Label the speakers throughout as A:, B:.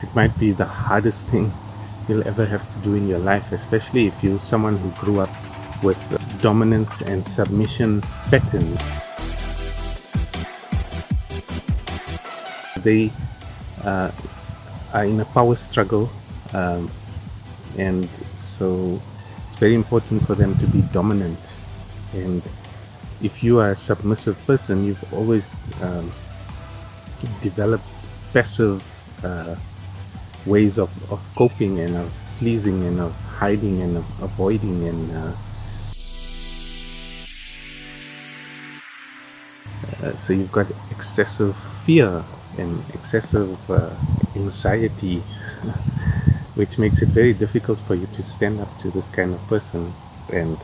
A: It might be the hardest thing you'll ever have to do in your life, especially if you're someone who grew up with dominance and submission patterns. They are in a power struggle, um, and so it's very important for them to be dominant. And if you are a submissive person, you've always developed passive ways of coping and of pleasing and of hiding and of avoiding, and so you've got excessive fear and excessive anxiety, which makes it very difficult for you to stand up to this kind of person. And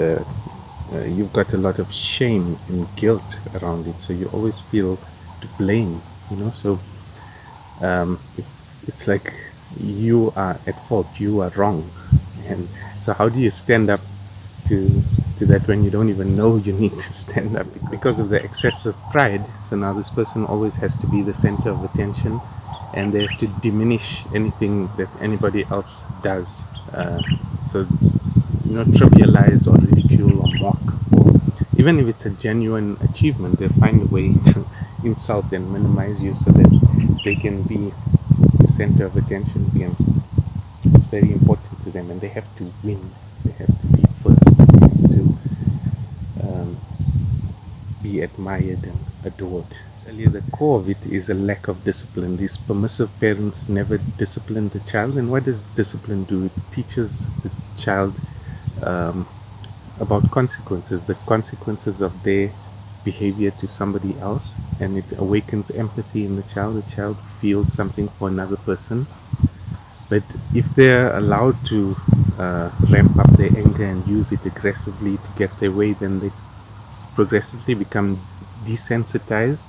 A: you've got a lot of shame and guilt around it, so you always feel to blame, so it's like you are at fault, you are wrong. And so how do you stand up to that when you don't even know you need to stand up because of the excessive pride? So now this person always has to be the center of attention, and they have to diminish anything that anybody else does, so trivialize or ridicule or mock, or even if it's a genuine achievement, they find a way to insult and minimize you so that they can be the center of attention again. It's very important to them, and they have to win. They have to be first. They have to be admired and adored. Earlier, the core of it is a lack of discipline. These permissive parents never discipline the child. And what does discipline do? It teaches the child about consequences, the consequences of their behavior to somebody else, and it awakens empathy in the child. The child feels something for another person. But if they're allowed to ramp up their anger and use it aggressively to get their way, then they progressively become desensitized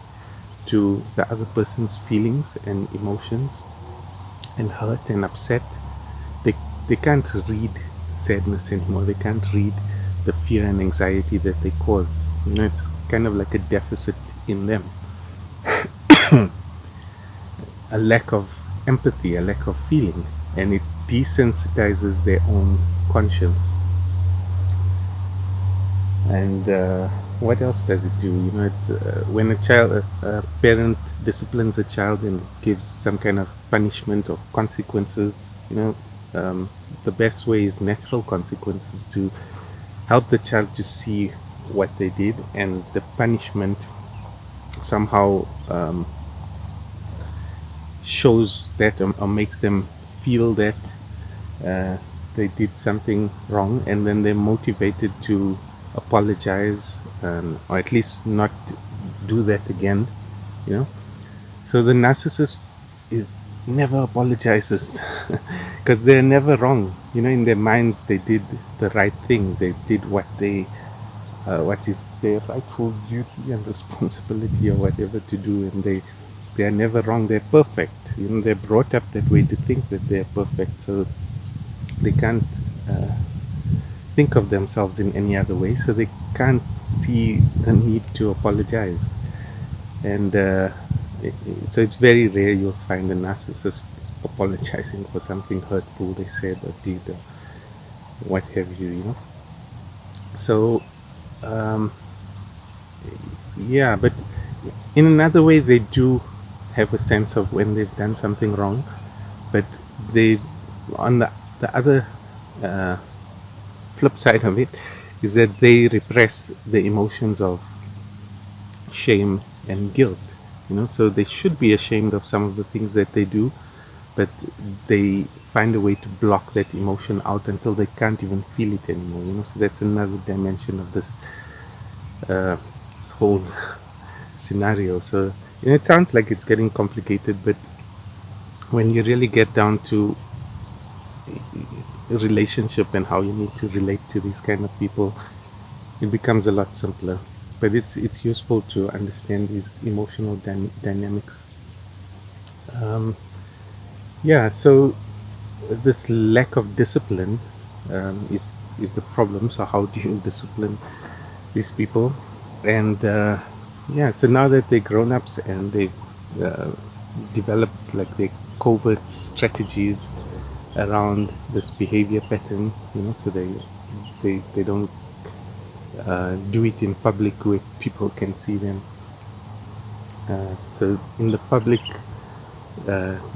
A: to the other person's feelings and emotions, and hurt and upset. They can't read sadness anymore. They can't read the fear and anxiety that they cause. It's kind of like a deficit in them. A lack of empathy, a lack of feeling, and it desensitizes their own conscience. And what else does it do? When a parent disciplines a child and gives some kind of punishment or consequences, the best way is natural consequences, to help the child to see what they did, and the punishment somehow shows that, or makes them feel that they did something wrong, and then they're motivated to apologize, or at least not do that again. So the narcissist is never apologizes because they're never wrong. In their minds they did the right thing. They did what is their rightful duty and responsibility, or whatever, to do, and they are never wrong. They're perfect. They're brought up that way to think that they're perfect, so they can't think of themselves in any other way, so they can't see the need to apologize. And so it's very rare you'll find a narcissist apologizing for something hurtful they said or did, or what have you. So yeah, but in another way they do have a sense of when they've done something wrong, but they, on the other flip side of it, is that they repress the emotions of shame and guilt. So they should be ashamed of some of the things that they do, but they find a way to block that emotion out until they can't even feel it anymore. So that's another dimension of this whole scenario. So it sounds like it's getting complicated, but when you really get down to a relationship and how you need to relate to these kind of people, it becomes a lot simpler. But it's useful to understand these emotional dynamics. Yeah, so this lack of discipline is the problem. So how do you discipline these people? And yeah, so now that they're grown-ups and they've developed, like, they covert strategies around this behavior pattern, so they don't do it in public where people can see them. So in the public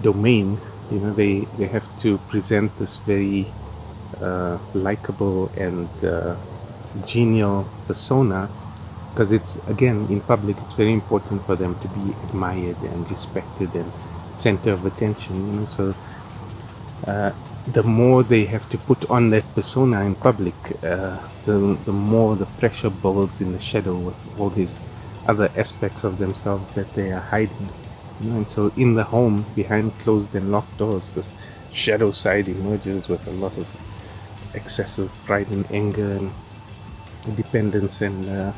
A: domain, they have to present this very likable and genial persona, because it's, again, in public it's very important for them to be admired and respected and center of attention. So the more they have to put on that persona in public, the more the pressure builds in the shadow with all these other aspects of themselves that they are hiding. And so in the home, behind closed and locked doors, this shadow side emerges with a lot of excessive pride and anger and dependence and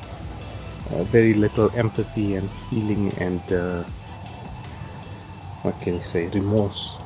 A: very little empathy and feeling and what can you say, remorse.